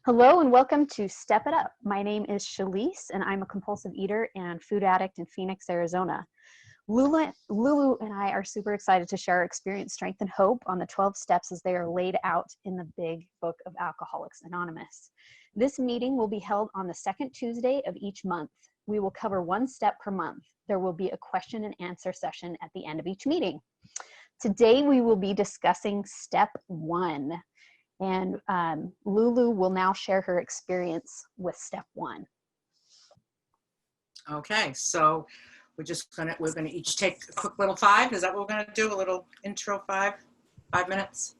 Hello and welcome to Step It Up. My name is Shalece and I'm a compulsive eater and food addict in Phoenix, Arizona. Lulu and I are super excited to share our experience, strength, and hope on the 12 steps as they are laid out in the big book of Alcoholics Anonymous. This meeting will be held on the second Tuesday of each month. We will cover one step per month. There will be a question and answer session at the end of each meeting. Today we will be discussing step 1. And Lulu will now share her experience with step 1. Okay, so we're gonna each take a quick little 5. Is that what we're gonna do? A little intro 5 minutes?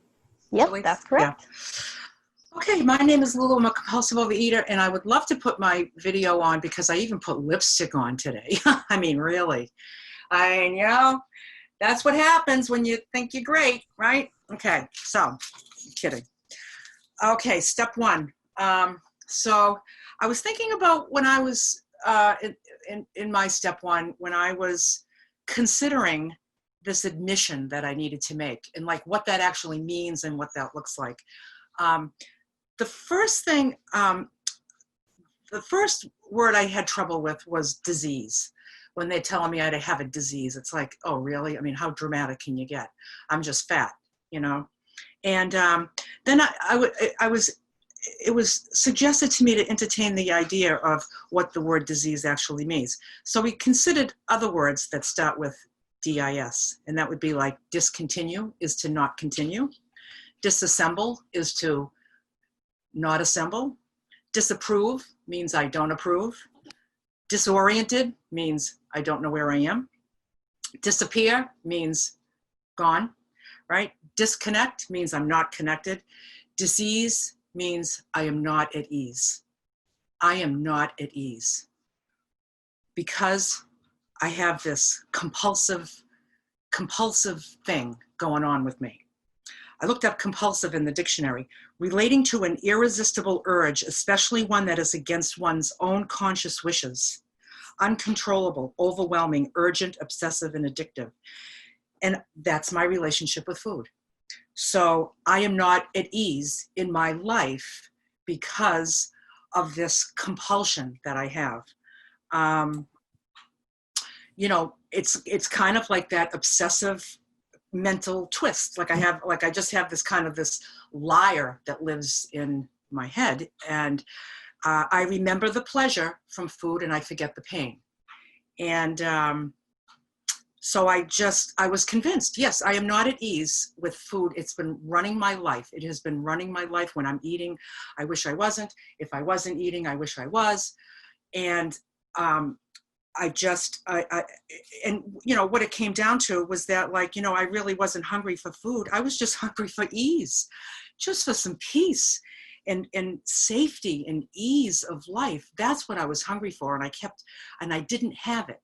Yep, Shalece? that's correct. Yeah. Okay, my name is Lulu. I'm a compulsive overeater, and I would love to put my video on because I even put lipstick on today. I mean, really. That's what happens when you think you're great, right? Okay, so, I'm kidding. Okay, step 1. So I was thinking about when I was in my step 1, when I was considering this admission that I needed to make and like what that actually means and what that looks like. The first word I had trouble with was disease. When they're telling me I have a disease, it's like, oh, really? I mean, how dramatic can you get? I'm just fat, you know? And then it was suggested to me to entertain the idea of what the word disease actually means. So we considered other words that start with DIS, and that would be like discontinue is to not continue. Disassemble is to not assemble. Disapprove means I don't approve. Disoriented means I don't know where I am. Disappear means gone, right? Disconnect means I'm not connected. Disease means I am not at ease. I am not at ease because I have this compulsive thing going on with me. I looked up compulsive in the dictionary, relating to an irresistible urge, especially one that is against one's own conscious wishes, uncontrollable, overwhelming, urgent, obsessive, and addictive. And that's my relationship with food. So I am not at ease in my life because of this compulsion that I have. It's kind of like that obsessive mental twist. Like I just have this liar that lives in my head, and I remember the pleasure from food and I forget the pain. And so I was convinced, yes, I am not at ease with food. It's been running my life. It has been running my life. When I'm eating, I wish I wasn't. If I wasn't eating, I wish I was. And and what it came down to was that, I really wasn't hungry for food. I was just hungry for ease, just for some peace and safety and ease of life. That's what I was hungry for. And I didn't have it.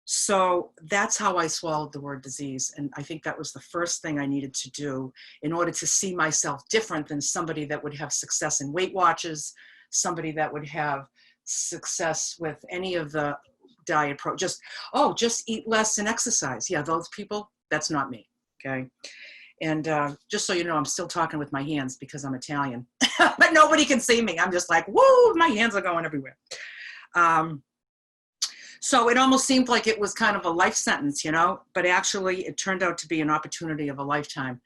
So that's how I swallowed the word disease. And I think that was the first thing I needed to do in order to see myself different than somebody that would have success in Weight Watchers, somebody that would have success with any of the diet just eat less and exercise. Yeah, those people, that's not me, okay? And just so you know, I'm still talking with my hands because I'm Italian, but nobody can see me. I'm just like, woo, my hands are going everywhere. So it almost seemed like it was kind of a life sentence, but actually it turned out to be an opportunity of a lifetime.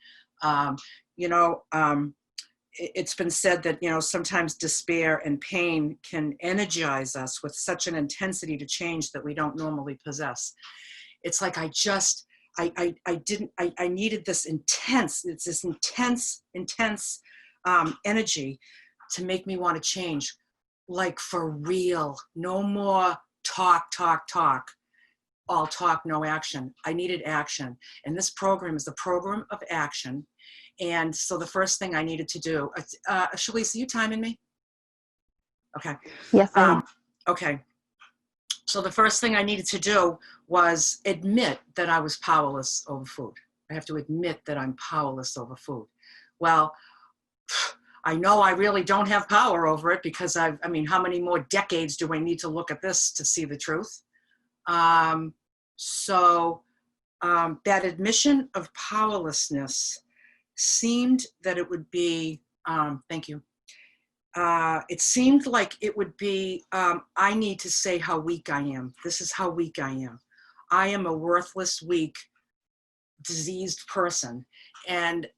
It's been said that, sometimes despair and pain can energize us with such an intensity to change that we don't normally possess. It's like I needed this intense energy to make me want to change, like for real. No more talk, all talk, no action. I needed action. And this program is the program of action. And so the first thing I needed to do, Shalece, are you timing me? Okay. Yes, I am. Okay. So the first thing I needed to do was admit that I was powerless over food. I have to admit that I'm powerless over food. Well, I know I really don't have power over it because how many more decades do I need to look at this to see the truth? So that admission of powerlessness seemed that it would be Thank you. It seemed like it would be, I need to say how weak I am. This is how weak I am. I am a worthless, weak, diseased person. And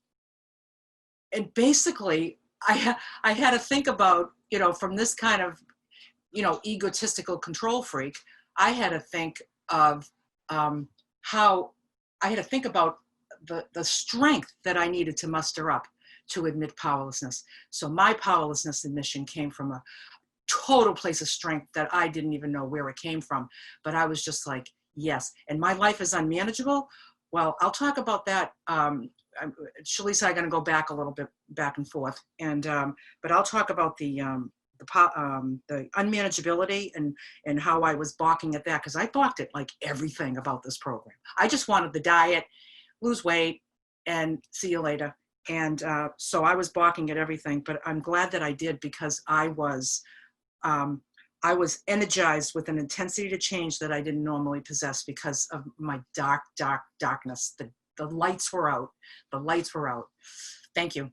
basically, I had to think about, from this kind of, egotistical control freak, I had to think of how I had to think about the strength that I needed to muster up to admit powerlessness. So my powerlessness admission came from a total place of strength that I didn't even know where it came from. But I was just like, yes. And my life is unmanageable. Well, I'll talk about that. Shalece and I are going to go back a little bit, back and forth. And but I'll talk about the unmanageability and how I was balking at that, because I balked at like everything about this program. I just wanted the diet, lose weight, and see you later. And so I was balking at everything, but I'm glad that I did, because I was energized with an intensity to change that I didn't normally possess because of my darkness. The lights were out. The lights were out. Thank you.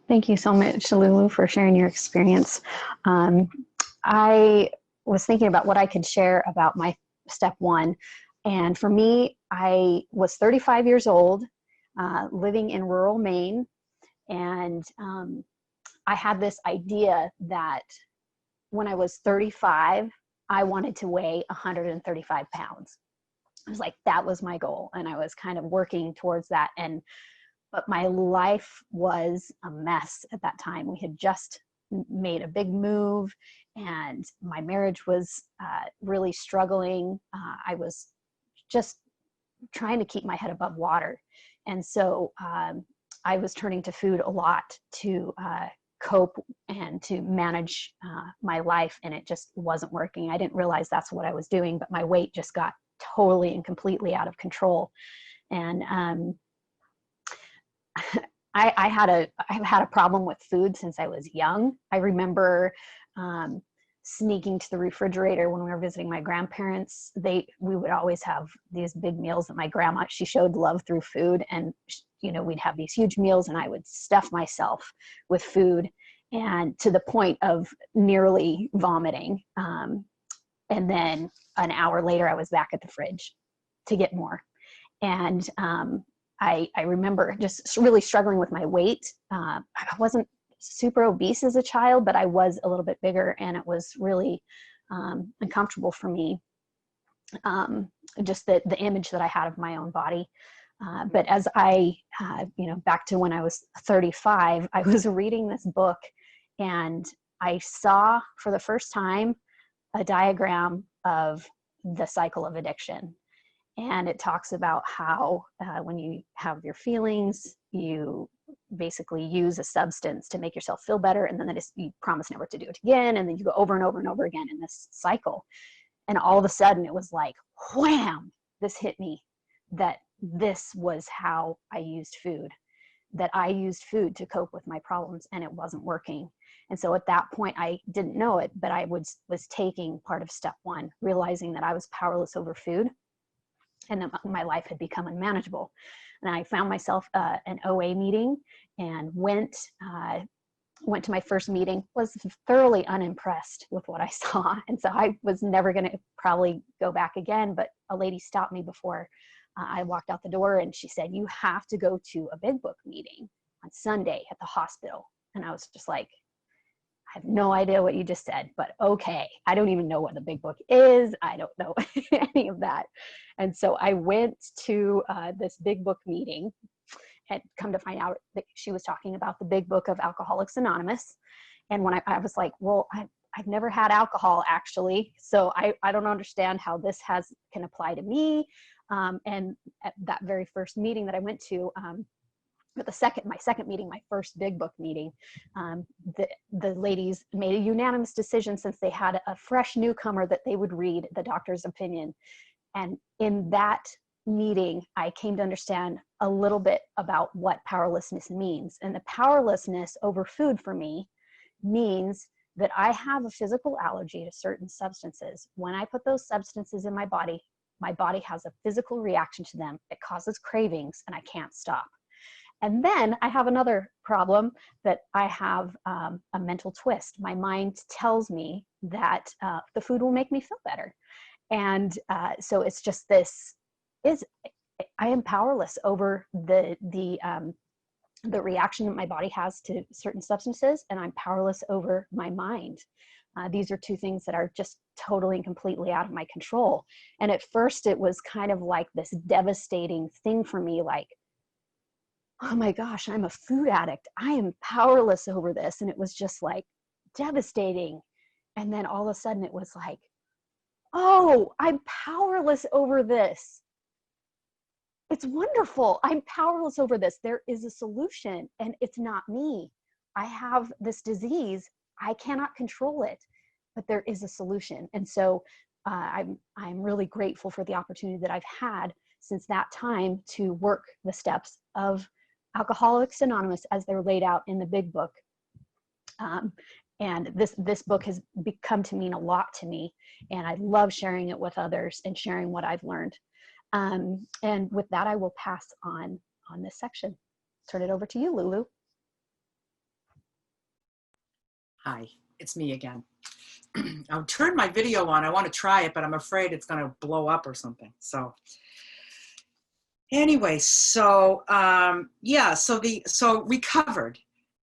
Thank you so much, Lulu, for sharing your experience. I was thinking about what I could share about my step one. And for me, I was 35 years old, living in rural Maine. And I had this idea that when I was 35, I wanted to weigh 135 pounds. I was like, that was my goal. And I was kind of working towards that. But my life was a mess at that time. We had just made a big move, and my marriage was really struggling. I was just trying to keep my head above water. And so I was turning to food a lot to cope and to manage my life, and it just wasn't working. I didn't realize that's what I was doing, but my weight just got totally and completely out of control. And I've had a problem with food since I was young. I remember sneaking to the refrigerator when we were visiting my grandparents. We would always have these big meals that my grandma, she showed love through food, and we'd have these huge meals, and I would stuff myself with food, and to the point of nearly vomiting. And then an hour later, I was back at the fridge to get more. And I remember just really struggling with my weight. I wasn't super obese as a child, but I was a little bit bigger, and it was really uncomfortable for me, just the image that I had of my own body. But as back to when I was 35, I was reading this book, and I saw for the first time a diagram of the cycle of addiction. And it talks about how when you have your feelings, you basically use a substance to make yourself feel better, and then you promise never to do it again, and then you go over and over and over again in this cycle. And all of a sudden it was like, wham, this hit me, that this was how I used food, that I used food to cope with my problems, and it wasn't working. And so at that point, I didn't know it, but I was taking part of step one, realizing that I was powerless over food, and that my life had become unmanageable. And I found myself an OA meeting, and went to my first meeting, was thoroughly unimpressed with what I saw. And so I was never going to probably go back again, but a lady stopped me before I walked out the door, and she said, "You have to go to a big book meeting on Sunday at the hospital." And I was just like, I have no idea what you just said, but okay. I don't even know what the big book is. I don't know any of that. And so I went to this big book meeting, and come to find out that she was talking about the big book of Alcoholics Anonymous. And when I was like, well, I've never had alcohol, actually, so I don't understand how this can apply to me. And at that very first meeting that I went to, but my second meeting, my first big book meeting, the ladies made a unanimous decision, since they had a fresh newcomer, that they would read the doctor's opinion. And in that meeting, I came to understand a little bit about what powerlessness means. And the powerlessness over food for me means that I have a physical allergy to certain substances. When I put those substances in my body, my body has a physical reaction to them. It causes cravings and I can't stop. And then I have another problem, that I have a mental twist. My mind tells me that the food will make me feel better. And so it's just this, I am powerless over the reaction that my body has to certain substances, and I'm powerless over my mind. These are two things that are just totally and completely out of my control. And at first it was kind of like this devastating thing for me, like, oh my gosh, I'm a food addict. I am powerless over this. And it was just like devastating. And then all of a sudden it was like, oh, I'm powerless over this. It's wonderful. I'm powerless over this. There is a solution, and it's not me. I have this disease. I cannot control it, but there is a solution. And so I'm really grateful for the opportunity that I've had since that time to work the steps of Alcoholics Anonymous as they're laid out in the big book. And this book has become to mean a lot to me, and I love sharing it with others and sharing what I've learned. And with that, I will pass on this section. Turn it over to you, Lulu. Hi, it's me again. I'll turn my video on. I want to try it, but I'm afraid it's going to blow up or something. So anyway, so yeah, so recovered.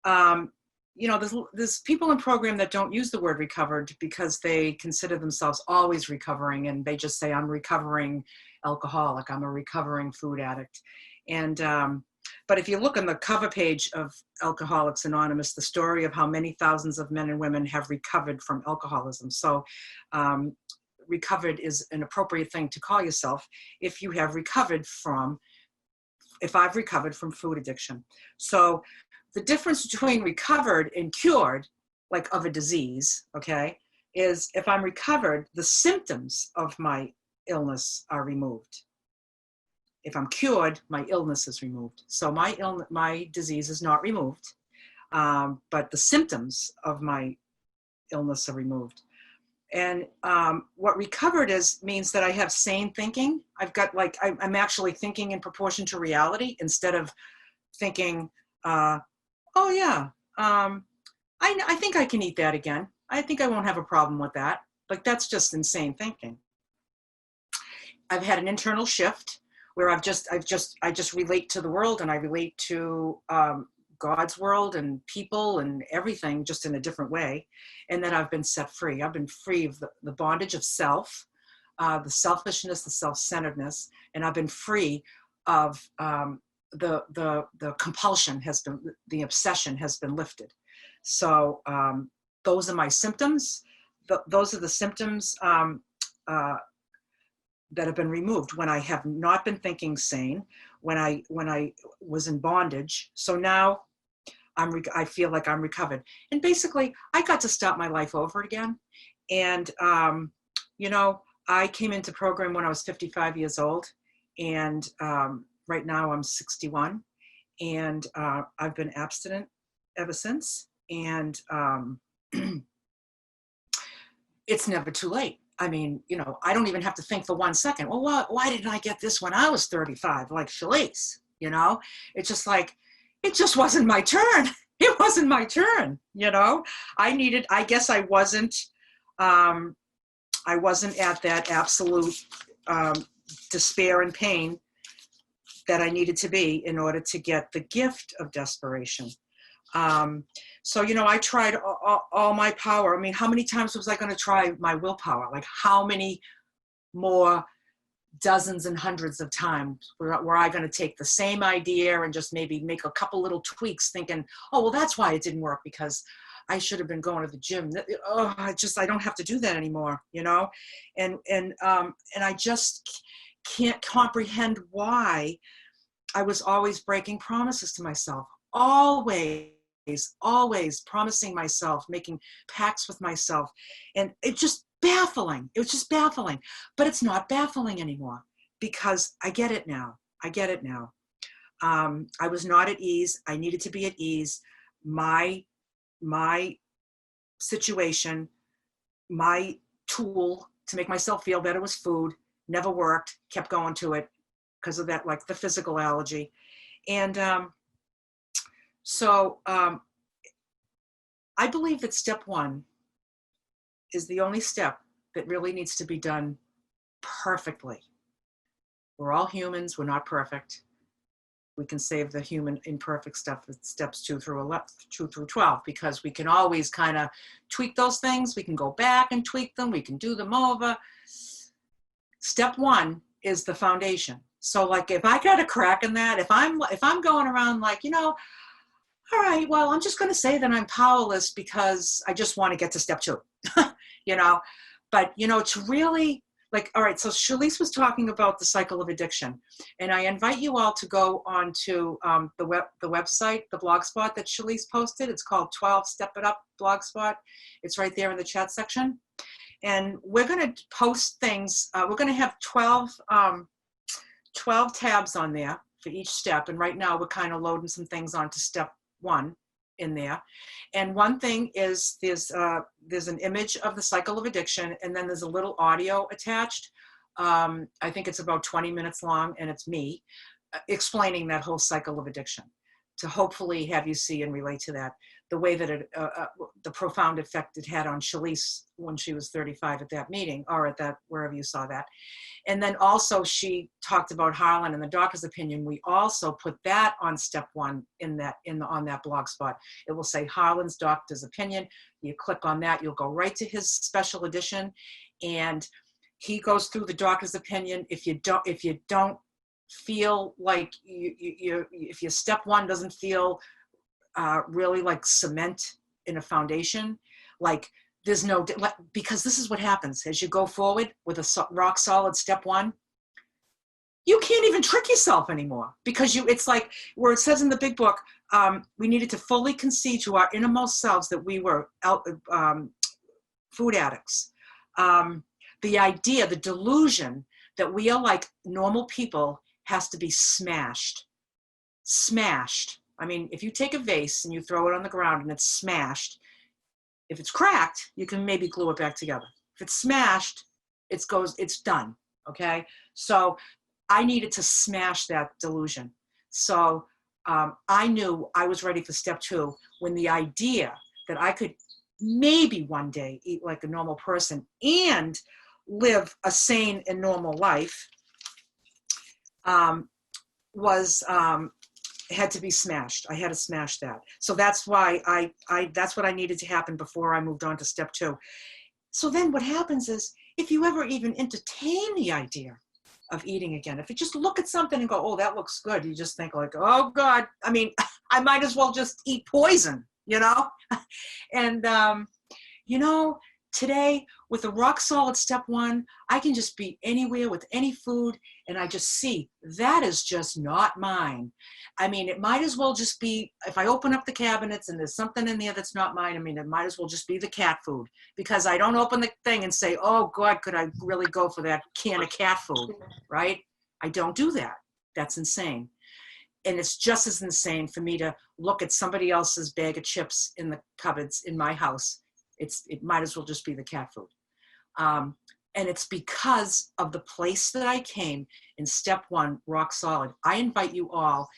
There's people in program that don't use the word recovered because they consider themselves always recovering, and they just say, I'm recovering alcoholic, I'm a recovering food addict. And but if you look on the cover page of Alcoholics Anonymous, the story of how many thousands of men and women have recovered from alcoholism. So recovered is an appropriate thing to call yourself if you have recovered from, if I've recovered from food addiction. So the difference between recovered and cured, like of a disease, okay, is if I'm recovered, the symptoms of my illness are removed. If I'm cured, my illness is removed. So my disease is not removed, but the symptoms of my illness are removed. And what recovered means that I have sane thinking. I've got I'm actually thinking in proportion to reality instead of thinking, oh yeah, I think I can eat that again. I think I won't have a problem with that. Like, that's just insane thinking. I've had an internal shift where I just relate to the world, and I relate to God's world and people and everything just in a different way. And then I've been set free. I've been free of the bondage of self, the selfishness, the self-centeredness, and I've been free of the compulsion the obsession has been lifted. So those are my symptoms. Those are the symptoms that have been removed when I have not been thinking sane, when I was in bondage. So now I feel like I'm recovered. And basically, I got to start my life over again. And, I came into program when I was 55 years old. And right now I'm 61. And I've been abstinent ever since. And it's never too late. I mean, I don't even have to think for 1 second, well, why didn't I get this when I was 35, like Shalece, It's just like, it just wasn't my turn. It wasn't my turn, I guess I wasn't at that absolute despair and pain that I needed to be in order to get the gift of desperation. So, I tried all my power. I mean, how many times was I going to try my willpower? Like, how many more dozens and hundreds of times were I going to take the same idea and just maybe make a couple little tweaks, thinking, oh, well, that's why it didn't work, because I should have been going to the gym. Oh, I don't have to do that anymore, And I just can't comprehend why I was always breaking promises to myself. Always promising myself, making pacts with myself. And it was just baffling. But it's not baffling anymore because I get it now. I was not at ease. I needed to be at ease. My situation, my tool to make myself feel better was food. never worked, kept going to it because of that, like the physical allergy. And so I believe that step one is the only step that really needs to be done perfectly. We're all humans, we're not perfect. We can save the human imperfect stuff with steps 2 through 12, because we can always kind of tweak those things. We can go back and tweak them. We can do them over. Step 1 is the foundation. So like, if I got a crack in that, if I'm going around like, all right, well, I'm just going to say that I'm powerless because I just want to get to step 2, but to really, like, all right, so Shalece was talking about the cycle of addiction, and I invite you all to go on to the website, the blog spot that Shalece posted. It's called 12 Step It Up blogspot. It's right there in the chat section. And we're going to post things. We're going to have 12 tabs on there for each step. And right now we're kind of loading some things onto step 1 in there. And one thing is there's an image of the cycle of addiction, and then there's a little audio attached. I think it's about 20 minutes long, and it's me explaining that whole cycle of addiction to hopefully have you see and relate to that, the way that it, the profound effect it had on Shalece when she was 35 at that meeting, or at that, wherever you saw that. And then also she talked about Harlan and the doctor's opinion. We also put that on step 1 on that blog spot. It will say Harlan's doctor's opinion. You click on that, you'll go right to his special edition, and he goes through the doctor's opinion. If you don't feel like if your step 1 doesn't feel really like cement in a foundation, like there's no, because this is what happens as you go forward with a rock solid step 1, you can't even trick yourself anymore, because it's like where it says in the big book, we needed to fully concede to our innermost selves that we were food addicts. The idea, the delusion that we are like normal people has to be smashed. I mean, if you take a vase and you throw it on the ground and it's smashed, if it's cracked, you can maybe glue it back together. If it's smashed, it's done, okay? So I needed to smash that delusion. So I knew I was ready for step 2 when the idea that I could maybe one day eat like a normal person and live a sane and normal life had to be smashed. I had to smash that. So that's why that's what I needed to happen before I moved on to step 2. So then what happens is, if you ever even entertain the idea of eating again, if you just look at something and go, oh, that looks good, you just think like, oh God, I mean, I might as well just eat poison, And, today with a rock solid step 1, I can just be anywhere with any food, and I just see that is just not mine. I mean, it might as well just be, if I open up the cabinets and there's something in there that's not mine, I mean, it might as well just be the cat food, because I don't open the thing and say, oh God, could I really go for that can of cat food, right? I don't do that. That's insane. And it's just as insane for me to look at somebody else's bag of chips in the cupboards in my house. It might as well just be the cat food. And it's because of the place that I came in step 1, rock solid. I invite you all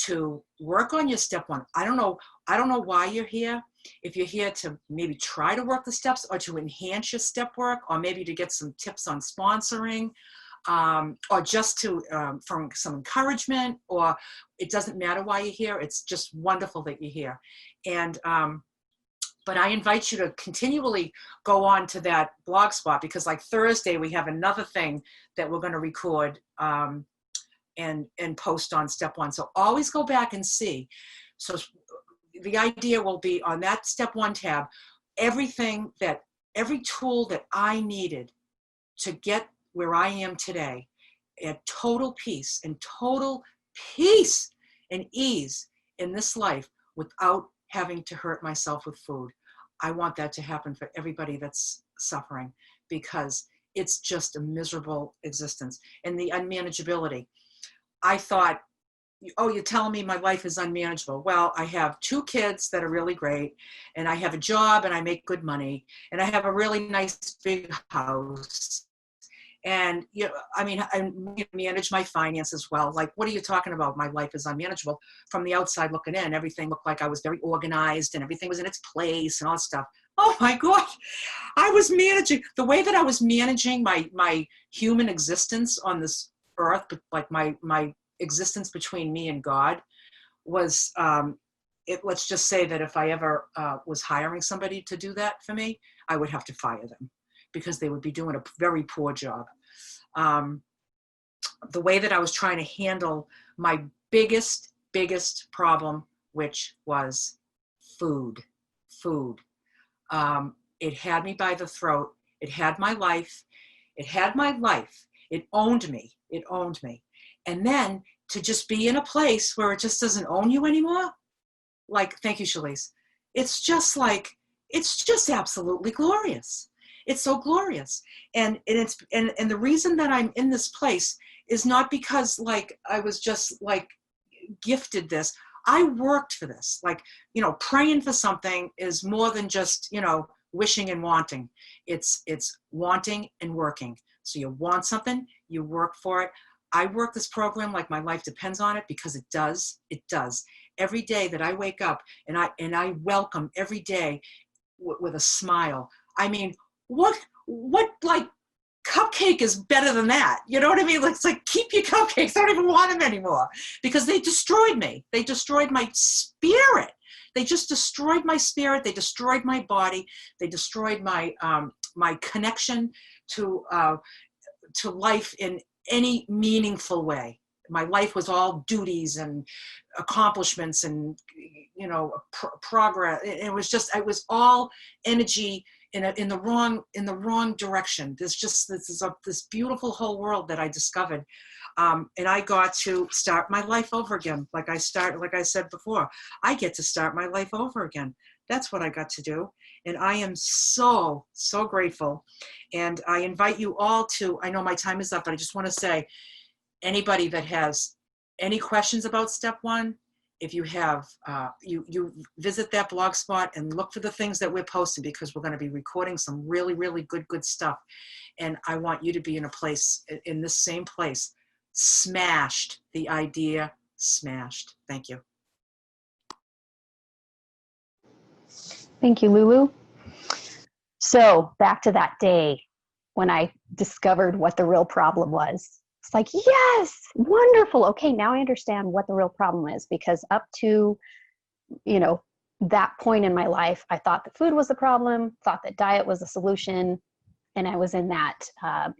to work on your step 1. I don't know why you're here. If you're here to maybe try to work the steps, or to enhance your step work, or maybe to get some tips on sponsoring, or just to from some encouragement, or it doesn't matter why you're here. It's just wonderful that you're here. And but I invite you to continually go on to that blog spot, because like Thursday, we have another thing that we're going to record and post on step 1. So always go back and see. So the idea will be on that step 1 tab, every tool that I needed to get where I am today, at total peace and ease in this life, without having to hurt myself with food. I want that to happen for everybody that's suffering, because it's just a miserable existence. And the unmanageability. I thought, oh, you're telling me my life is unmanageable. Well, I have 2 kids that are really great, and I have a job, and I make good money, and I have a really nice big house, And, you know, I mean, I manage my finances well. Like, what are you talking about? My life is unmanageable. From the outside looking in, everything looked like I was very organized and everything was in its place and all that stuff. Oh my God. I was managing the way that I was managing my human existence on this earth, but like my existence between me and God was, let's just say that if I ever was hiring somebody to do that for me, I would have to fire them because they would be doing a very poor job. The way that I was trying to handle my biggest problem, which was food. It had me by the throat. It had my life. It owned me. And then to just be in a place where it just doesn't own you anymore. Like, thank you, Shalece. It's just absolutely glorious. It's so glorious. And the reason that I'm in this place is not because like I was just like gifted this. I worked for this. Like, you know, praying for something is more than just, you know, wishing and wanting. It's wanting and working. So you want something, you work for it. I work this program like my life depends on it because it does. It does. Every day that I wake up and I welcome every day with a smile. I mean, what like cupcake is better than that? You know what I mean? It's like, keep your cupcakes. I don't even want them anymore because they destroyed me. They destroyed my spirit. They just destroyed my spirit. They destroyed my body. They destroyed my my connection to life in any meaningful way. My life was all duties and accomplishments and, you know, progress. It was all energy in the wrong direction. This beautiful whole world that I discovered. And I got to start my life over again. Like I said before, I get to start my life over again. That's what I got to do. And I am so, so grateful. And I invite you all to, I know my time is up, but I just want to say, anybody that has any questions about step one, if you have, you visit that blog spot and look for the things that we're posting, because we're going to be recording some really, really good stuff. And I want you to be in a place, in this same place, smashed, the idea smashed. Thank you. Thank you, Lulu. So back to that day when I discovered what the real problem was. It's like, yes, wonderful. Okay, now I understand what the real problem is, because up to, you know, that point in my life, I thought that food was the problem, thought that diet was the solution, and I was in that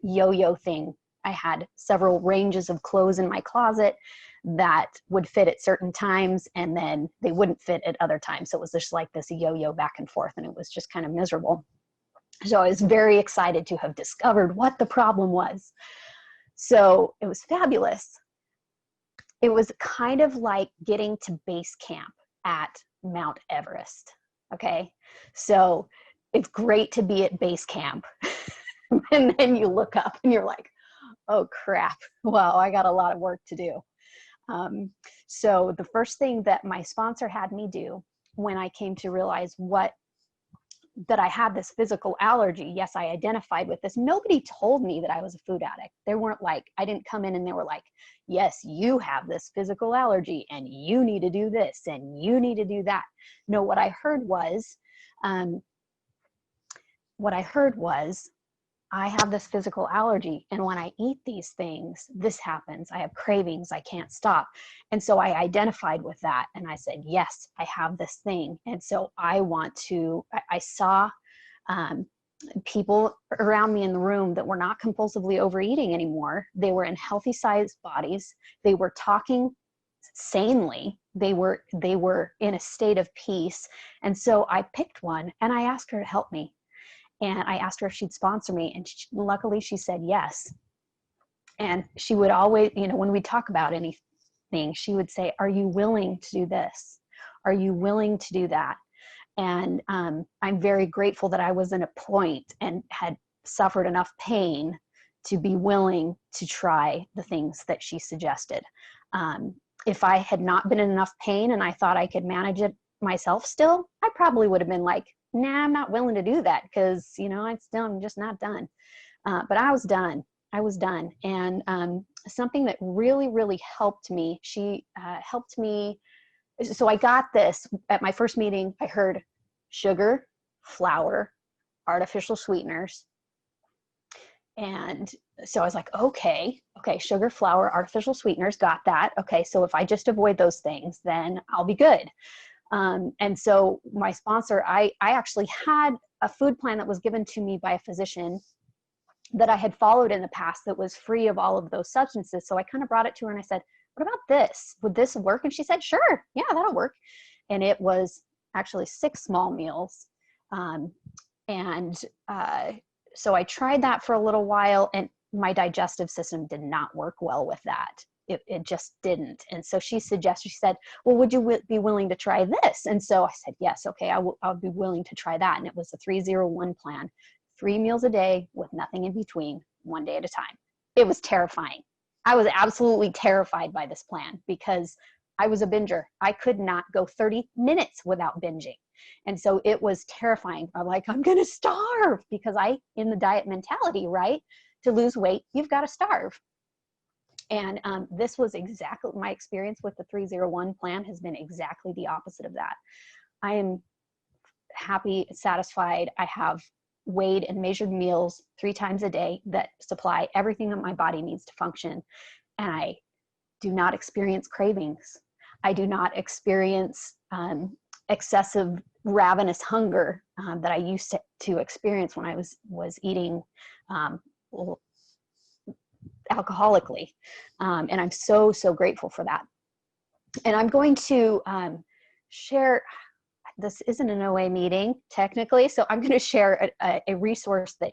yo-yo thing. I had several ranges of clothes in my closet that would fit at certain times, and then they wouldn't fit at other times. So it was just like this yo-yo back and forth, and it was just kind of miserable. So I was very excited to have discovered what the problem was. So it was fabulous. It was kind of like getting to base camp at Mount Everest. Okay. So it's great to be at base camp. And then you look up and you're like, oh crap. Well, I got a lot of work to do. So the first thing that my sponsor had me do when I came to realize that I had this physical allergy. Yes, I identified with this. Nobody told me that I was a food addict. They weren't like, I didn't come in and they were like, yes, you have this physical allergy and you need to do this and you need to do that. No, what I heard was, I have this physical allergy, and when I eat these things, this happens. I have cravings. I can't stop. And so I identified with that, and I said, yes, I have this thing. And so I saw people around me in the room that were not compulsively overeating anymore. They were in healthy sized bodies. They were talking sanely. They were in a state of peace. And so I picked one and I asked her to help me. And I asked her if she'd sponsor me, and luckily she said yes. And she would always, you know, when we talk about anything, she would say, are you willing to do this? Are you willing to do that? And I'm very grateful that I was in a point and had suffered enough pain to be willing to try the things that she suggested. If I had not been in enough pain and I thought I could manage it myself still, I probably would have been like, nah, I'm not willing to do that because, you know, I'm just not done. But I was done. I was done. And something that really, really helped me, she helped me. So I got this at my first meeting. I heard sugar, flour, artificial sweeteners. And so I was like, okay, sugar, flour, artificial sweeteners, got that. Okay, so if I just avoid those things, then I'll be good. And so my sponsor, I actually had a food plan that was given to me by a physician that I had followed in the past that was free of all of those substances. So I kind of brought it to her and I said, what about this? Would this work? And she said, sure, yeah, that'll work. And it was actually 6 small meals. So I tried that for a little while, and my digestive system did not work well with that. It just didn't. And so she suggested, she said, well, would you be willing to try this? And so I said, yes, okay, I'll be willing to try that. And it was a 301 plan, 3 meals a day with nothing in between, 1 day at a time. It was terrifying. I was absolutely terrified by this plan because I was a binger. I could not go 30 minutes without binging. And so it was terrifying. I'm like, I'm going to starve, because in the diet mentality, right? To lose weight, you've got to starve. And this was exactly my experience with the 301 plan has been exactly the opposite of that. I am happy, satisfied. I have weighed and measured meals 3 times a day that supply everything that my body needs to function. And I do not experience cravings. I do not experience excessive ravenous hunger that I used to experience when I was eating alcoholically. And I'm so, so grateful for that. And I'm going to share, this isn't an OA meeting technically, so I'm going to share a resource that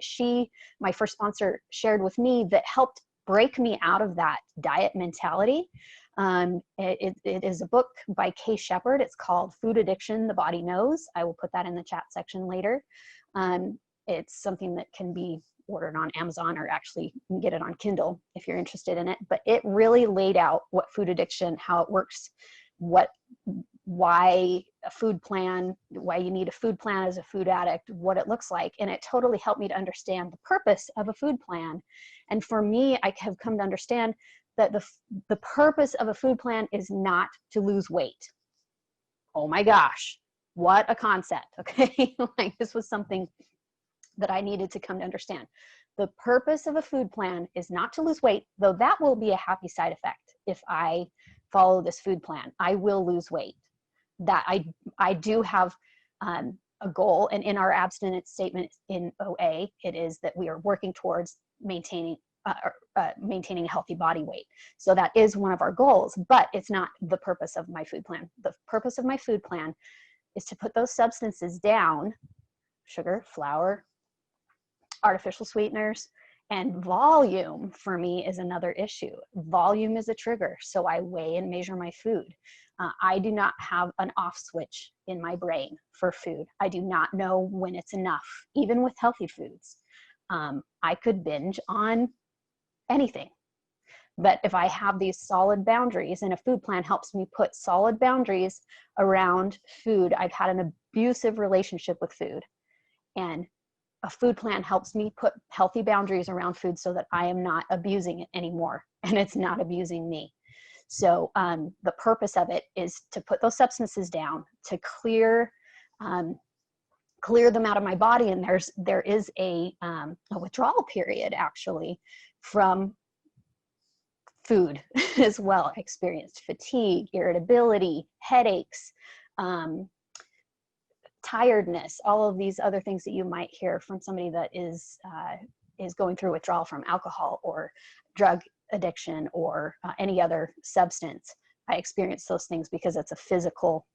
my first sponsor, shared with me that helped break me out of that diet mentality. It is a book by Kay Shepard. It's called Food Addiction, The Body Knows. I will put that in the chat section later. It's something that can be ordered on Amazon, or actually you can get it on Kindle if you're interested in it. But it really laid out what food addiction, how it works, why a food plan, why you need a food plan as a food addict, what it looks like. And it totally helped me to understand the purpose of a food plan. And for me, I have come to understand that the purpose of a food plan is not to lose weight. Oh my gosh, what a concept, okay? Like, this was something that I needed to come to understand. The purpose of a food plan is not to lose weight, though that will be a happy side effect. If I follow this food plan, I will lose weight. That I do have a goal, and in our abstinence statement in OA, it is that we are working towards maintaining a healthy body weight. So that is one of our goals, but it's not the purpose of my food plan. The purpose of my food plan is to put those substances down: sugar, flour, artificial sweeteners. And volume for me is another issue. Volume is a trigger. So I weigh and measure my food. I do not have an off switch in my brain for food. I do not know when it's enough, even with healthy foods. I could binge on anything. But if I have these solid boundaries, and a food plan helps me put solid boundaries around food. I've had an abusive relationship with food, and a food plan helps me put healthy boundaries around food so that I am not abusing it anymore, and it's not abusing me. So the purpose of it is to put those substances down, to clear them out of my body. And there is a withdrawal period actually from food as well. I experienced fatigue, irritability, headaches, tiredness, all of these other things that you might hear from somebody that is going through withdrawal from alcohol or drug addiction or any other substance. I experienced those things because it's a physical,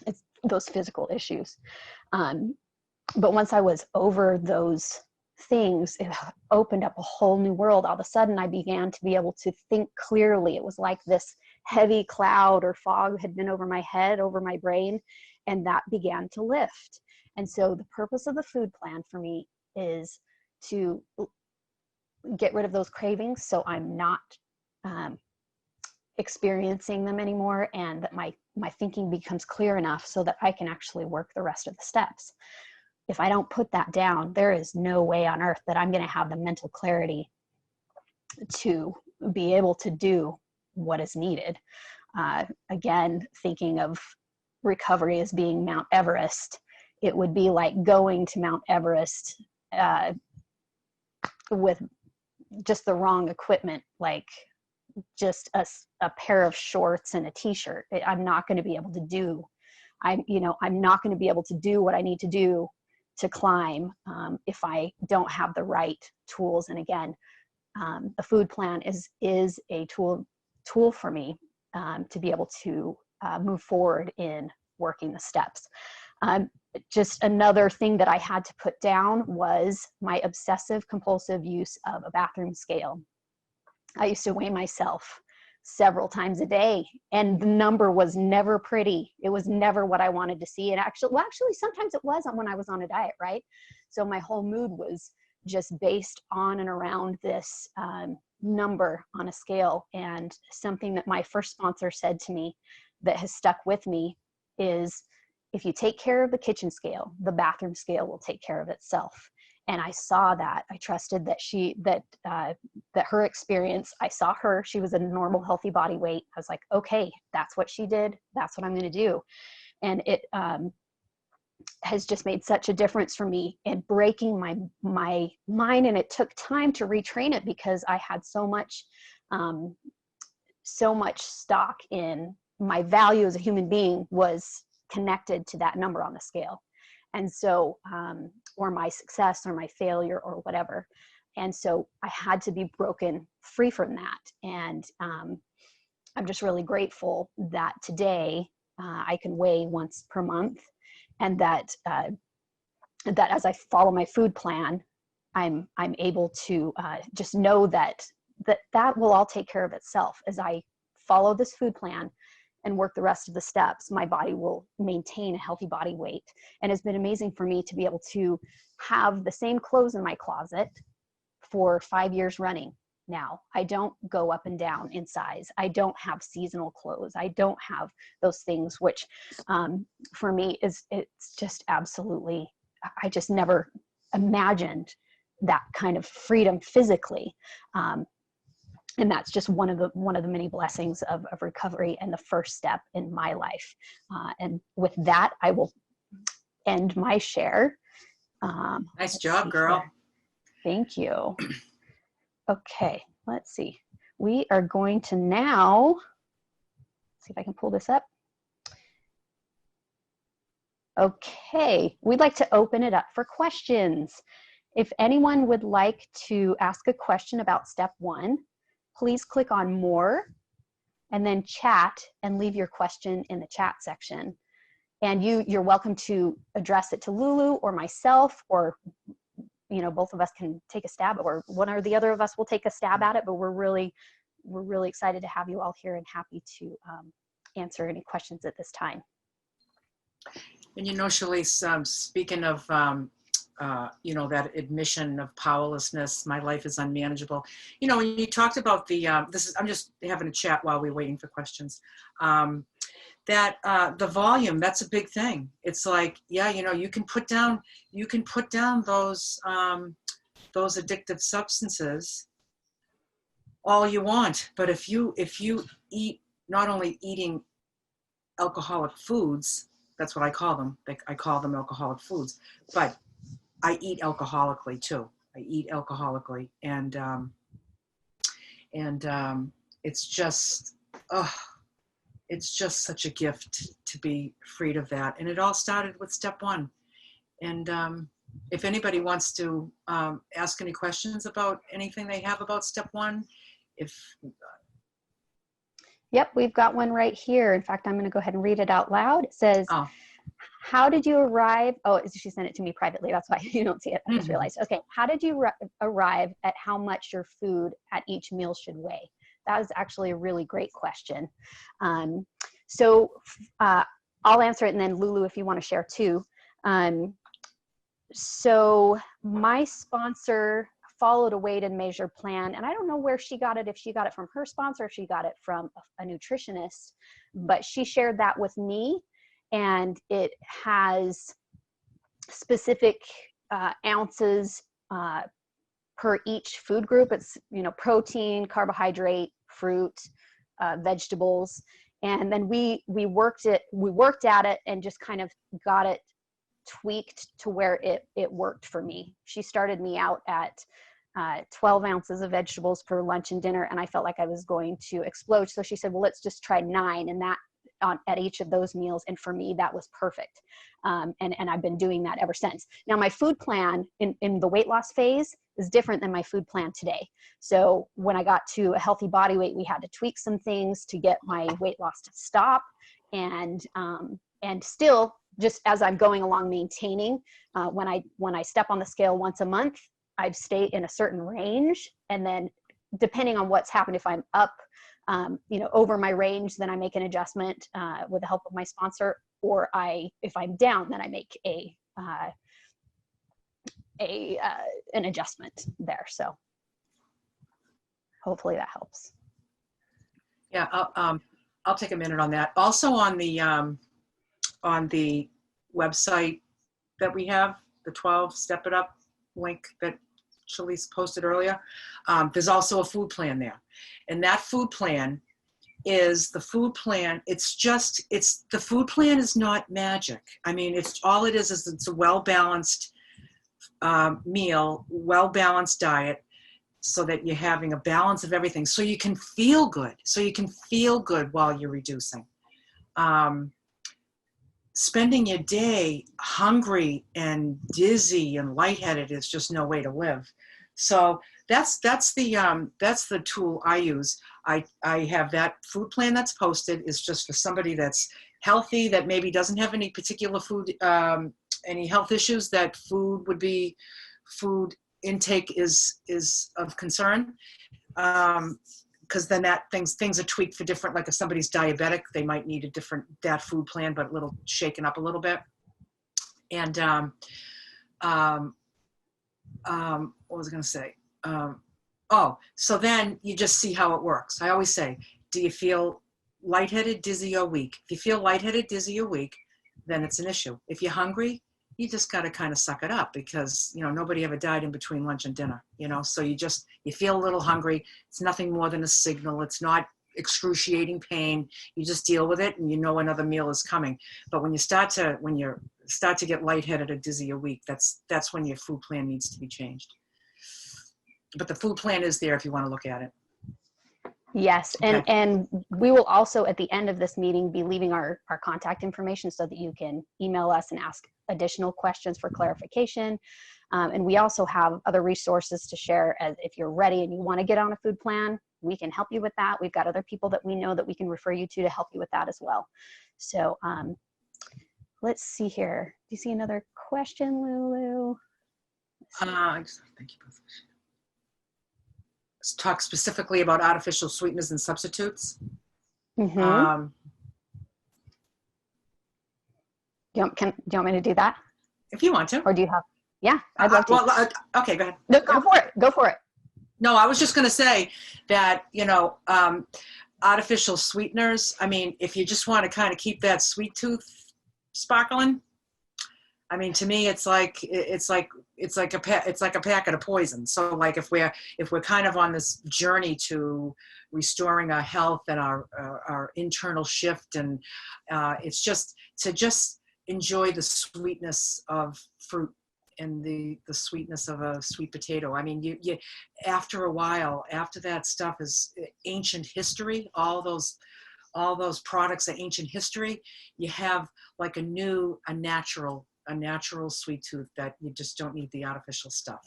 it's those physical issues. But once I was over those things, it opened up a whole new world. All of a sudden, I began to be able to think clearly. It was like this heavy cloud or fog had been over my head, over my brain, and that began to lift. And so the purpose of the food plan for me is to get rid of those cravings, so I'm not experiencing them anymore, and that my thinking becomes clear enough so that I can actually work the rest of the steps. if I don't put that down, there is no way on earth that I'm going to have the mental clarity to be able to do what is needed. Again, thinking of recovery as being Mount Everest, it would be like going to Mount Everest with just the wrong equipment, like just a pair of shorts and a t-shirt. I'm not going to be able to do, I'm not going to be able to do what I need to do to climb if I don't have the right tools. And again, the food plan is a tool for me to be able to move forward in working the steps. Just another thing that I had to put down was my obsessive compulsive use of a bathroom scale. I used to weigh myself several times a day, and the number was never pretty. It was never what I wanted to see. And actually sometimes it was when I was on a diet, right? So my whole mood was just based on and around this number on a scale. And something that my first sponsor said to me that has stuck with me is, if you take care of the kitchen scale, the bathroom scale will take care of itself. And I saw that. I trusted that that her experience, I saw her, she was a normal, healthy body weight. I was like, okay, that's what she did. That's what I'm going to do. And it has just made such a difference for me in breaking my mind. And it took time to retrain it because I had so much stock in my value as a human being was connected to that number on the scale. And so, or my success or my failure or whatever. And so I had to be broken free from that. And I'm just really grateful that today I can weigh once per month, and that as I follow my food plan, I'm able to just know that will all take care of itself. As I follow this food plan and work the rest of the steps, my body will maintain a healthy body weight. And it's been amazing for me to be able to have the same clothes in my closet for 5 years running now. I don't go up and down in size. I don't have seasonal clothes. I don't have those things, which for me it's just absolutely, I just never imagined that kind of freedom physically. And that's just one of the many blessings of recovery and the first step in my life. And with that, I will end my share. Nice job, girl. Here. Thank you. Okay, let's see. We are going to now see if I can pull this up. Okay, we'd like to open it up for questions. If anyone would like to ask a question about step 1, please click on more and then chat and leave your question in the chat section. And you're welcome to address it to Lulu or myself, or both of us can take a stab, or one or the other of us will take a stab at it. But we're really excited to have you all here and happy to answer any questions at this time. And Shalece, speaking of that admission of powerlessness, my life is unmanageable. When you talked about I'm just having a chat while we're waiting for questions. That the volume, that's a big thing. It's like, you can put down those addictive substances all you want, but if you eat, not only eating alcoholic foods, that's what I call them. I call them alcoholic foods, but I eat alcoholically too. I eat alcoholically, and it's just such a gift to be freed of that. And it all started with step 1. And if anybody wants to ask any questions about anything they have about step 1, Yep, we've got one right here. In fact, I'm going to go ahead and read it out loud. It says, how did you arrive? Oh, she sent it to me privately. That's why you don't see it. I just realized. Okay. How did you arrive at how much your food at each meal should weigh? That is actually a really great question. So I'll answer it, and then Lulu, if you want to share too. So my sponsor followed a weight and measure plan, and I don't know where she got it, if she got it from her sponsor, if she got it from a nutritionist, but she shared that with me. And it has specific ounces per each food group. It's, protein, carbohydrate, fruit, vegetables. And then we worked at it and just kind of got it tweaked to where it worked for me. She started me out at 12 ounces of vegetables for lunch and dinner, and I felt like I was going to explode. So she said, well, let's just try 9, and that at each of those meals. And for me, that was perfect. And I've been doing that ever since. Now, my food plan in the weight loss phase is different than my food plan today. So when I got to a healthy body weight, we had to tweak some things to get my weight loss to stop. And still, just as I'm going along maintaining, when I step on the scale once a month, I've stayed in a certain range. And then depending on what's happened, if I'm up, over my range, then I make an adjustment with the help of my sponsor, or if I'm down, then I make an adjustment there. So hopefully that helps. Yeah, I'll take a minute on that. Also on the website that we have, the 12 Step It Up link that Shalece posted earlier, there's also a food plan there. And that food plan is the food plan. The food plan is not magic. I mean, it's a well-balanced meal, well-balanced diet, so that you're having a balance of everything. So you can feel good. While you're reducing. Spending your day hungry and dizzy and lightheaded is just no way to live. So that's the tool I use. I have that food plan that's posted is just for somebody that's healthy, that maybe doesn't have any particular food, any health issues, that food intake is of concern. Because then things are tweaked for different, like if somebody's diabetic, they might need that food plan, but a little shaken up a little bit. And what was I going to say? So then you just see how it works. I always say, do you feel lightheaded, dizzy, or weak? If you feel lightheaded, dizzy, or weak, then it's an issue. If you're hungry, you just got to kind of suck it up, because, nobody ever died in between lunch and dinner, so you feel a little hungry. It's nothing more than a signal. It's not excruciating pain. You just deal with it, and another meal is coming. But when you start to get lightheaded or dizzy or weak, that's when your food plan needs to be changed. But the food plan is there if you want to look at it. Yes. Okay. And we will also, at the end of this meeting, be leaving our contact information so that you can email us and ask additional questions for clarification. And we also have other resources to share. As if you're ready and you want to get on a food plan, we can help you with that. We've got other people that we know that we can refer you to help you with that as well. So let's see here. Do you see another question, Lulu? Thank you both. Let's talk specifically about artificial sweeteners and substitutes. Mm-hmm. Do you want me to do that? If you want to. Or do you have? Yeah, I'd love to. Okay, go ahead. No, go for it. Go for it. No, I was just going to say that, artificial sweeteners, I mean, if you just want to kind of keep that sweet tooth sparkling, I mean, to me, it's like a packet of poison. So like if we're kind of on this journey to restoring our health and our internal shift, and it's just to enjoy the sweetness of fruit and the sweetness of a sweet potato. I mean, you after a while, after that stuff is ancient history, all those products are ancient history, you have like a natural sweet tooth that you just don't need the artificial stuff.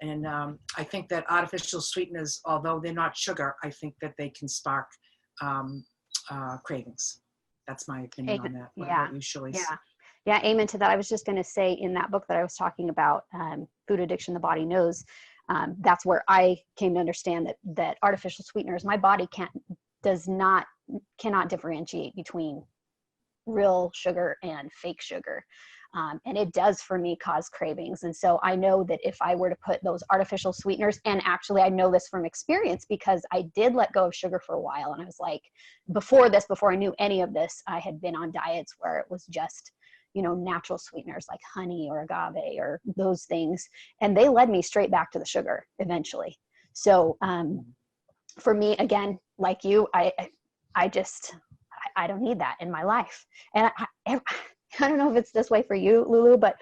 And I think that artificial sweeteners, although they're not sugar, I think that they can spark cravings. That's my opinion on that. What about you, Shalece? Yeah, amen to that. I was just going to say, in that book that I was talking about, Food Addiction, The Body Knows, that's where I came to understand that artificial sweeteners, my body cannot differentiate between real sugar and fake sugar. And it does, for me, cause cravings. And so I know that if I were to put those artificial sweeteners, and actually I know this from experience because I did let go of sugar for a while. And I was like, before I knew any of this, I had been on diets where it was just, natural sweeteners like honey or agave or those things. And they led me straight back to the sugar eventually. So for me, again, like you, I don't need that in my life. And I don't know if it's this way for you, Lulu, but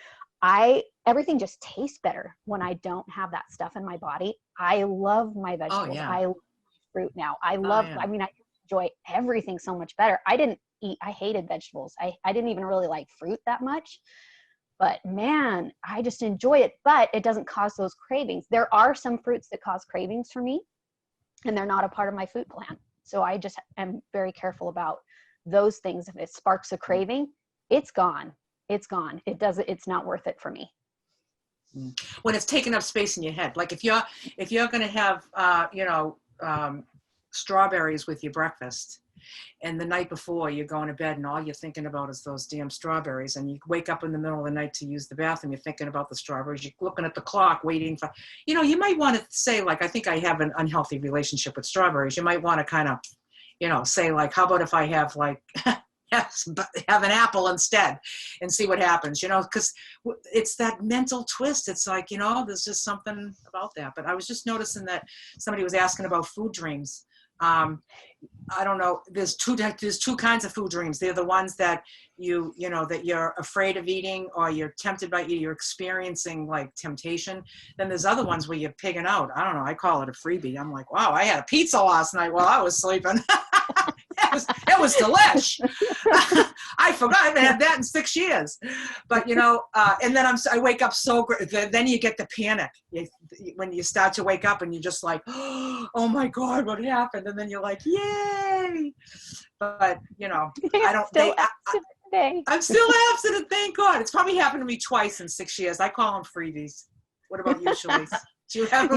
everything just tastes better when I don't have that stuff in my body. I love my vegetables. Oh, yeah. I love fruit now. I enjoy everything so much better. I hated vegetables. I didn't even really like fruit that much, but man, I just enjoy it, but it doesn't cause those cravings. There are some fruits that cause cravings for me, and they're not a part of my food plan. So I just am very careful about those things. If it sparks a craving, it's gone. It's gone. It's not worth it for me. When it's taking up space in your head, like if you're going to have, strawberries with your breakfast, and the night before you're going to bed and all you're thinking about is those damn strawberries, and you wake up in the middle of the night to use the bathroom, you're thinking about the strawberries, you're looking at the clock waiting for, you might want to say, like, I think I have an unhealthy relationship with strawberries. You might want to kind of, say, like, how about if I have, like, have an apple instead and see what happens, because it's that mental twist. It's like, there's just something about that. But I was just noticing that somebody was asking about food dreams. I don't know. There's two kinds of food dreams. They're the ones that that you're afraid of eating, or you're tempted by eating. You're experiencing like temptation. Then there's other ones where you're pigging out. I don't know. I call it a freebie. I'm like, wow, I had a pizza last night while I was sleeping. It was delish. I forgot I haven't had that in 6 years. But and then I wake up so great. Then you get the panic when you start to wake up and you're just like, oh my God, what happened? And then you're like, yay! But I don't. I'm still abstinent. Thank God. It's probably happened to me twice in 6 years. I call them freebies. What about you, Shalece? Do you have?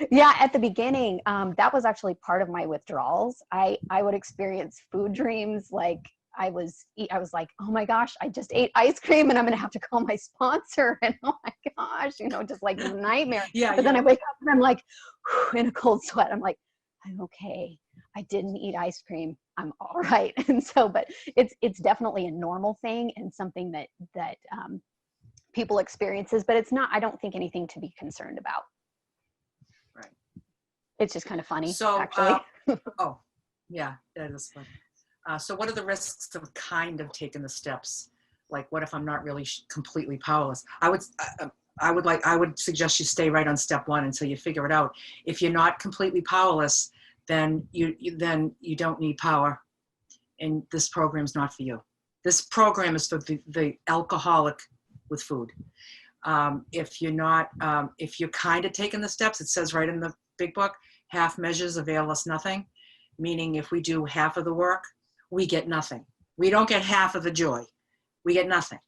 Yeah, at the beginning, that was actually part of my withdrawals. I would experience food dreams. Like I was like, oh my gosh, I just ate ice cream and I'm going to have to call my sponsor. And oh my gosh, just like a nightmare. Yeah. But then I wake up and I'm like, in a cold sweat. I'm like, I'm okay. I didn't eat ice cream. I'm all right. And so, but it's definitely a normal thing and something that people experiences, but it's not, I don't think, anything to be concerned about. Right. It's just kind of funny, so, actually. Oh, yeah, that is fun. So what are the risks of kind of taking the steps? Like, what if I'm not really completely powerless? I would suggest you stay right on step one until you figure it out. If you're not completely powerless, then you don't need power, and this program's not for you. This program is for the alcoholic with food. If you're kind of taking the steps, it says right in the big book, half measures avail us nothing, meaning if we do half of the work, we get nothing. We don't get half of the joy. We get nothing.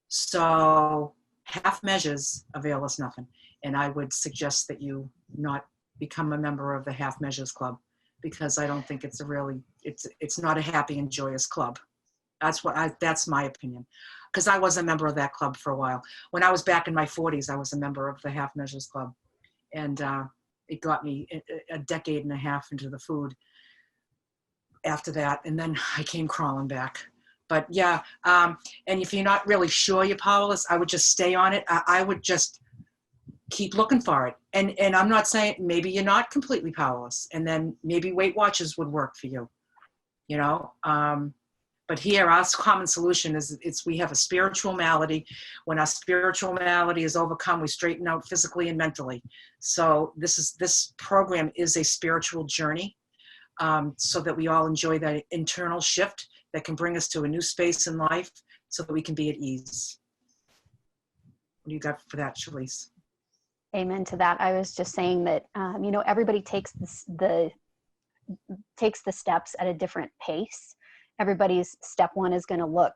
So half measures avail us nothing. And I would suggest that you not become a member of the Half Measures Club, because I don't think it's not a happy and joyous club. That's my opinion. Because I was a member of that club for a while. When I was back in my 40s, I was a member of the Half Measures Club. And it got me a decade and a half into the food after that. And then I came crawling back. But yeah, and if you're not really sure you're powerless, I would just stay on it. I would just keep looking for it. And I'm not saying, maybe you're not completely powerless. And then maybe Weight Watchers would work for you, But here, our common solution is we have a spiritual malady. When our spiritual malady is overcome, we straighten out physically and mentally. So this program is a spiritual journey, so that we all enjoy that internal shift that can bring us to a new space in life so that we can be at ease. What do you got for that, Shalece? Amen to that. I was just saying that, everybody takes the steps at a different pace. Everybody's step one is going to look,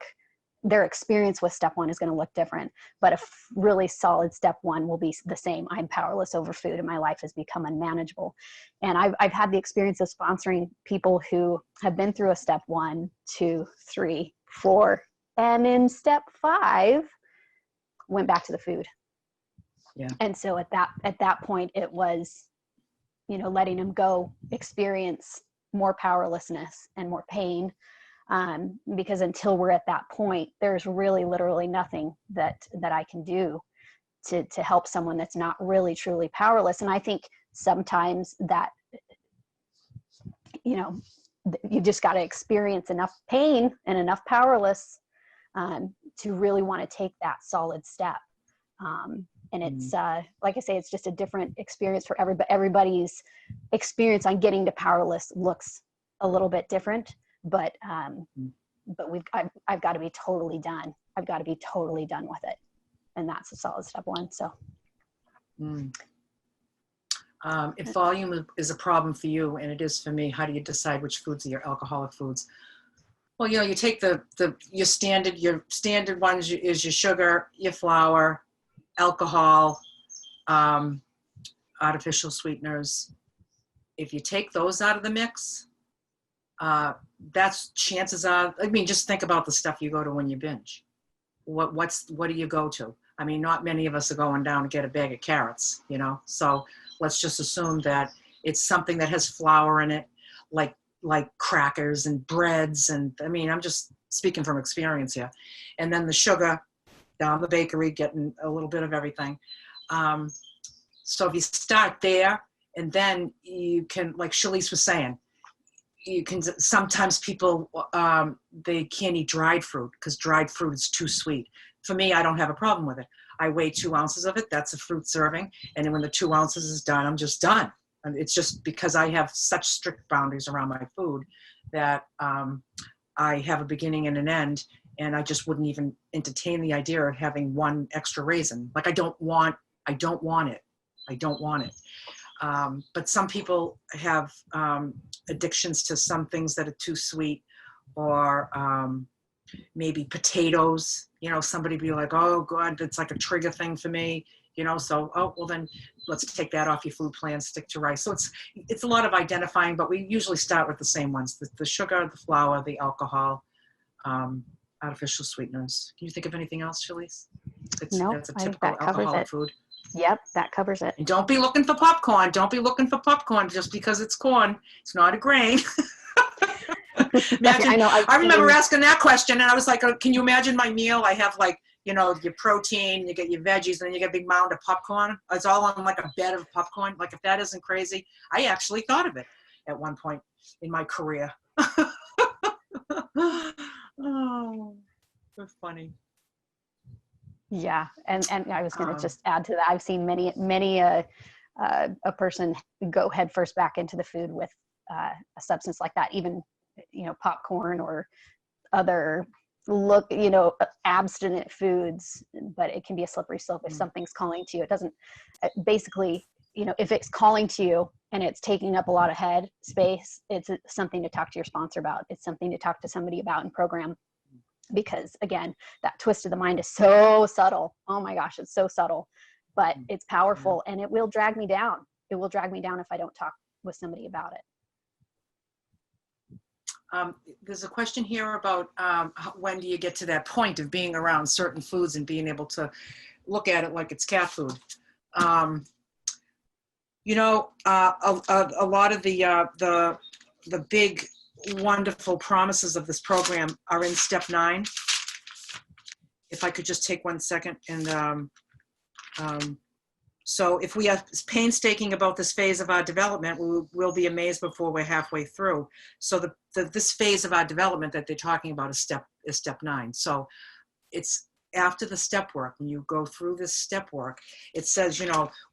their experience with step one is going to look different, but a really solid step one will be the same. I'm powerless over food and my life has become unmanageable. And I've had the experience of sponsoring people who have been through a step 1, 2, 3, 4, and in step 5 went back to the food. Yeah. And so at that point it was, letting them go experience more powerlessness and more pain, because until we're at that point, there's really literally nothing that I can do to help someone that's not really truly powerless. And I think sometimes that, you know, you just got to experience enough pain and enough powerless to really want to take that solid step. And it's like I say, it's just a different experience for everybody. Everybody's experience on getting to powerless looks a little bit different, but I've got to be totally done. I've got to be totally done with it. And that's a solid step one. So. If volume is a problem for you, and it is for me, how do you decide which foods are your alcoholic foods? Well, you take your standard ones is your sugar, your flour, alcohol, artificial sweeteners. If you take those out of the mix, that's chances are, I mean, just think about the stuff you go to when you binge. What do you go to? I mean, not many of us are going down to get a bag of carrots, so let's just assume that it's something that has flour in it, like crackers and breads. And I mean, I'm just speaking from experience here. And then the sugar down the bakery, getting a little bit of everything. So if you start there, and then you can, like Shalece was saying, you can, sometimes people, they can't eat dried fruit because dried fruit is too sweet. For me, I don't have a problem with it. I weigh 2 ounces of it. That's a fruit serving. And then when the 2 ounces is done, I'm just done. And it's just because I have such strict boundaries around my food that I have a beginning and an end. And I just wouldn't even entertain the idea of having one extra raisin. Like I don't want it. But some people have addictions to some things that are too sweet, or maybe potatoes. Somebody be like, oh God, it's like a trigger thing for me. So, oh, well then let's take that off your food plan, stick to rice. So it's a lot of identifying, but we usually start with the same ones, the sugar, the flour, the alcohol, artificial sweeteners. Can you think of anything else, Shalece? No, That's a I think typical that covers alcoholic it. food. Yep, that covers it. And don't be looking for popcorn. Don't be looking for popcorn just because it's corn. It's not a grain. Imagine, I remember asking that question, and I was like, can you imagine my meal? I have like, your protein, you get your veggies, and then you get a big mound of popcorn. It's all on like a bed of popcorn. Like if that isn't crazy, I actually thought of it at one point in my career. Oh, that's funny. Yeah, and I was going to just add to that. I've seen many a person go head first back into the food with a substance like that, even popcorn or other abstinent foods. But it can be a slippery slope if something's calling to you. It doesn't basically, if it's calling to you and it's taking up a lot of head space, it's something to talk to your sponsor about. It's something to talk to somebody about in program. Because again, that twist of the mind is so subtle. Oh my gosh, it's so subtle, but it's powerful, and it will drag me down. It will drag me down if I don't talk with somebody about it. There's a question here about when do you get to that point of being around certain foods and being able to look at it like it's cat food. A lot of the big wonderful promises of this program are in step 9. If I could just take 1 second. And so if we are painstaking about this phase of our development, we'll be amazed before we're halfway through. So this phase of our development that they're talking about is step 9. So it's after the step work. When you go through this step work, it says,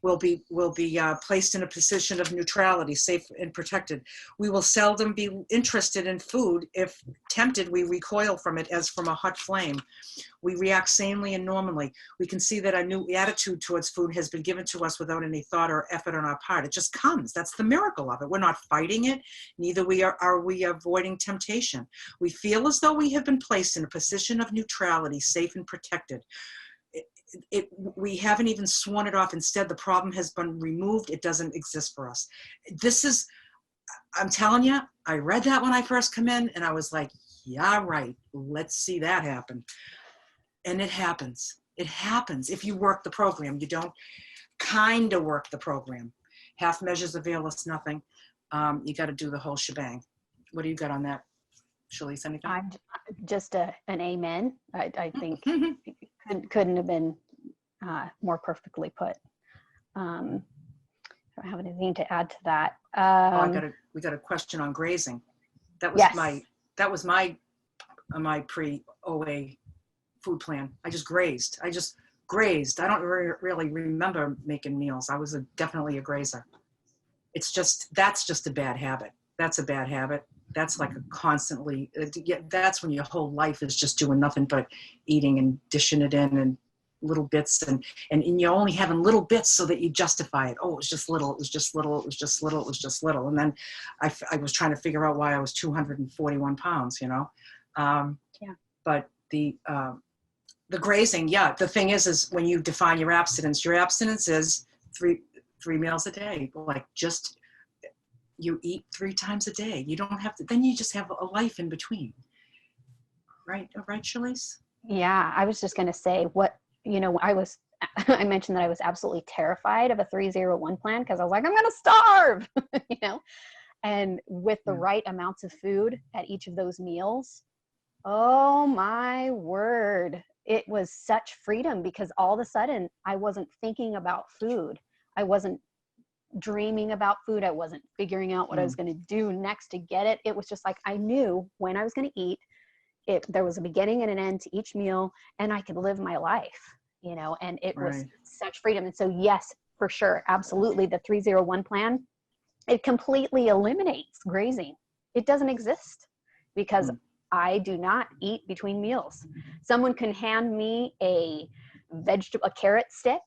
we'll be placed in a position of neutrality, safe and protected. We will seldom be interested in food. If tempted, we recoil from it as from a hot flame. We react sanely and normally. We can see that our new attitude towards food has been given to us without any thought or effort on our part. It just comes. That's the miracle of it. We're not fighting it. Neither are we avoiding temptation. We feel as though we have been placed in a position of neutrality, safe and protected. We haven't even sworn it off. Instead, the problem has been removed. It doesn't exist for us. I'm telling you, I read that when I first come in, and I was like, yeah, right. Let's see that happen. And it happens. It happens if you work the program. You don't kind of work the program. Half measures avail us nothing. You got to do the whole shebang. What do you got on that? Shalece, anything? I'm just an amen. I think couldn't have been more perfectly put. I don't have anything to add to that. We got a question on grazing. That was Yes. my pre-OA food plan. I just grazed. I don't really remember making meals. I was definitely a grazer. That's just a bad habit. That's a bad habit. That's like a constantly, that's when your whole life is just doing nothing but eating and dishing it in and little bits, and you're only having little bits so that you justify it. Oh, it was just little, it was just little, it was just little, it was just little. And then I was trying to figure out why I was 241 pounds, you know? Yeah. But the grazing, yeah, the thing is when you define your abstinence is three meals a day. Like, just, you eat 3 times a day. You don't have to, then you just have a life in between. Right, Shalece? Yeah, I was just going to say I mentioned that I was absolutely terrified of a 301 plan because I was like, I'm going to starve, you know? And with the right amounts of food at each of those meals, oh my word, it was such freedom, because all of a sudden I wasn't thinking about food. I wasn't dreaming about food. I wasn't figuring out what I was going to do next to get it. It was just like, I knew when I was going to eat. There was a beginning and an end to each meal, and I could live my life, you know, and it was such freedom. And so, yes, for sure, absolutely, the 301 plan, it completely eliminates grazing. It doesn't exist, because I do not eat between meals. Someone can hand me a carrot stick.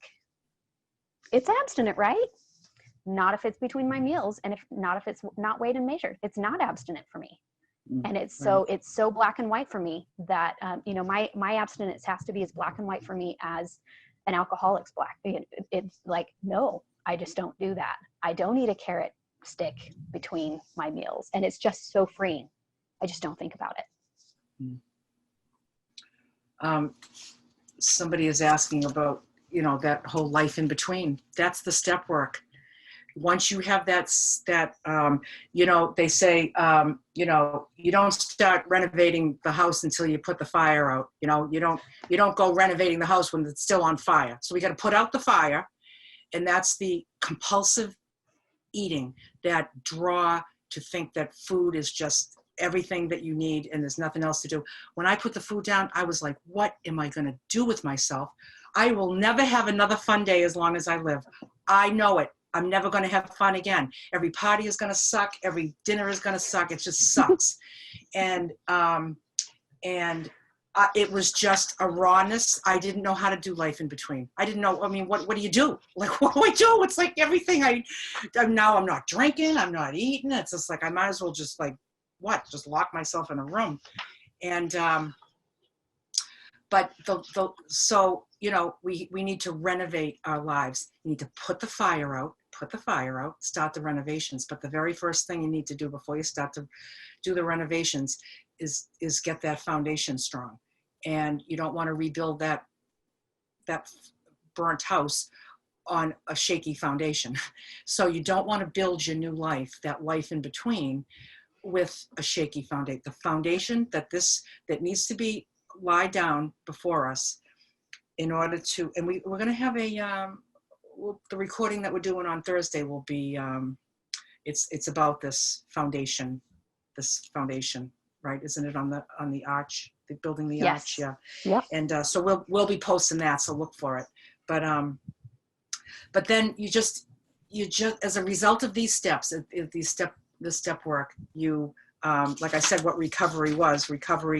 It's abstinent, right? Not if it's between my meals, and if it's not weighed and measured. It's not abstinent for me. And it's so black and white for me that, my abstinence has to be as black and white for me as an alcoholic's black. It's like, no, I just don't do that. I don't eat a carrot stick between my meals. And it's just so freeing. I just don't think about it. Somebody is asking about, that whole life in between. That's the step work. Once you have that, they say, you don't start renovating the house until you put the fire out. You don't go renovating the house when it's still on fire. So we got to put out the fire, and that's the compulsive eating, that draw to think that food is just everything that you need and there's nothing else to do. When I put the food down, I was like, what am I going to do with myself? I will never have another fun day as long as I live. I know it. I'm never going to have fun again. Every party is going to suck. Every dinner is going to suck. It just sucks. And it was just a rawness. I didn't know how to do life in between. I didn't know. I mean, what do you do? Like, what do I do? It's like everything. Now I'm not drinking. I'm not eating. It's just like, I might as well just just lock myself in a room. And, but so, we need to renovate our lives. You need to put the fire out, start the renovations. But the very first thing you need to do before you start to do the renovations is get that foundation strong. And you don't want to rebuild that burnt house on a shaky foundation. So you don't want to build your new life, that life in between, with a shaky foundation. The foundation that needs to lie down before us in order to, and we're going to have the recording that we're doing on Thursday will be, it's about this foundation, right? Isn't it on the arch, building the arch? Yeah. Yep. And so we'll be posting that, so look for it. But then you just as a result of these steps, the step work, you like I said, what recovery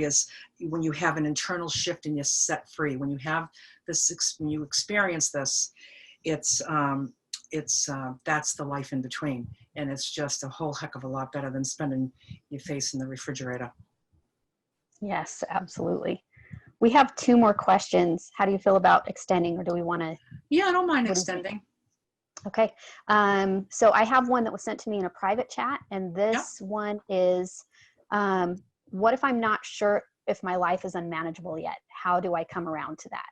is when you have an internal shift and you're set free. When you have this, when you experience this, it's that's the life in between, and it's just a whole heck of a lot better than spending your face in the refrigerator. Yes, absolutely. We have 2 more questions. How do you feel about extending, or do we want to? Yeah, I don't mind extending. Okay. So I have one that was sent to me in a private chat, and this one is, what if I'm not sure if my life is unmanageable yet? How do I come around to that?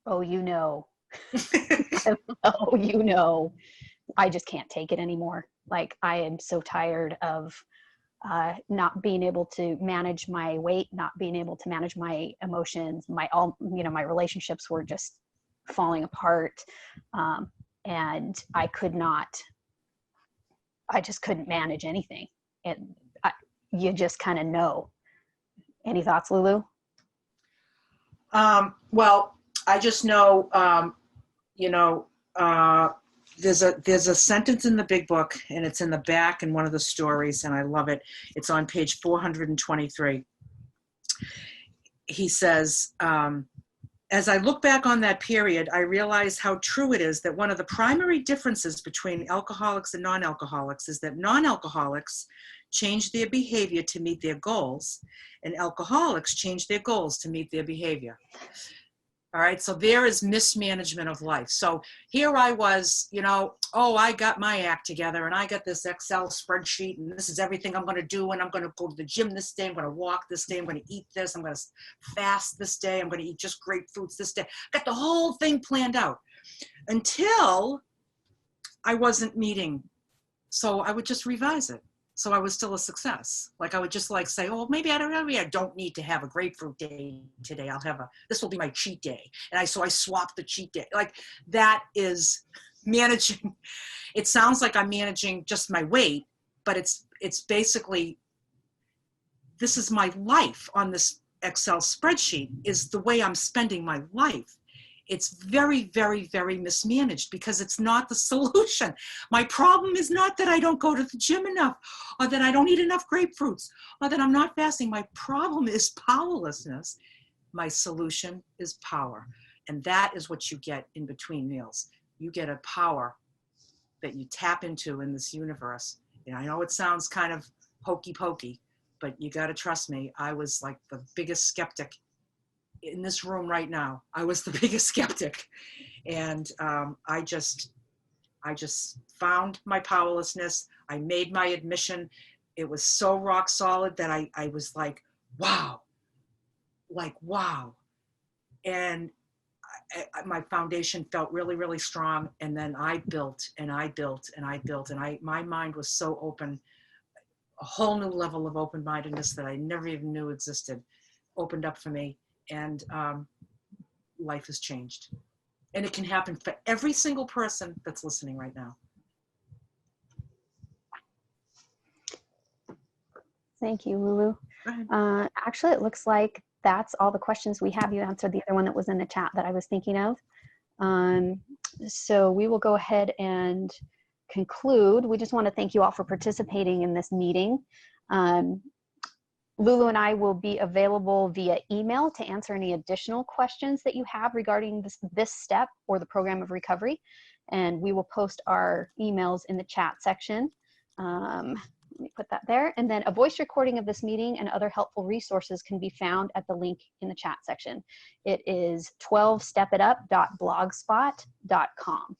Oh, I just can't take it anymore. Like, I am so tired of not being able to manage my weight, not being able to manage my emotions, my relationships were just falling apart. And I just couldn't manage anything. And you just kind of know. Any thoughts, Lulu? Well, I just know, there's a sentence in the big book, and it's in the back in one of the stories, and I love it. It's on page 423. He says, as I look back on that period, I realize how true it is that one of the primary differences between alcoholics and non-alcoholics is that non-alcoholics change their behavior to meet their goals, and alcoholics change their goals to meet their behavior. All right, so there is mismanagement of life. So here I was, I got my act together, and I got this Excel spreadsheet, and this is everything I'm going to do, and I'm going to go to the gym this day, I'm going to walk this day, I'm going to eat this, I'm going to fast this day, I'm going to eat just grapefruits this day. Got the whole thing planned out until I wasn't meeting. So I would just revise it. So I was still a success. Like I would just say, oh, maybe I don't need to have a grapefruit day today. This will be my cheat day. And so I swapped the cheat day. Like that is managing. It sounds like I'm managing just my weight, but it's basically, this is my life on this Excel spreadsheet is the way I'm spending my life. It's very, very, very mismanaged because it's not the solution. My problem is not that I don't go to the gym enough, or that I don't eat enough grapefruits, or that I'm not fasting. My problem is powerlessness. My solution is power. And that is what you get in between meals. You get a power that you tap into in this universe. And I know it sounds kind of hokey pokey, but you got to trust me. I was like the biggest skeptic in this room right now. I was the biggest skeptic. And I just found my powerlessness. I made my admission. It was so rock solid that I was like, wow. And my foundation felt really, really strong. And then I built and I built and I built. And my mind was so open, a whole new level of open-mindedness that I never even knew existed, opened up for me. And life has changed. And it can happen for every single person that's listening right now. Thank you, Lulu. Actually, it looks like that's all the questions we have. You answered the other one that was in the chat that I was thinking of. So we will go ahead and conclude. We just want to thank you all for participating in this meeting. Lulu and I will be available via email to answer any additional questions that you have regarding this step or the program of recovery. And we will post our emails in the chat section. Let me put that there. And then a voice recording of this meeting and other helpful resources can be found at the link in the chat section. It is 12stepitup.blogspot.com.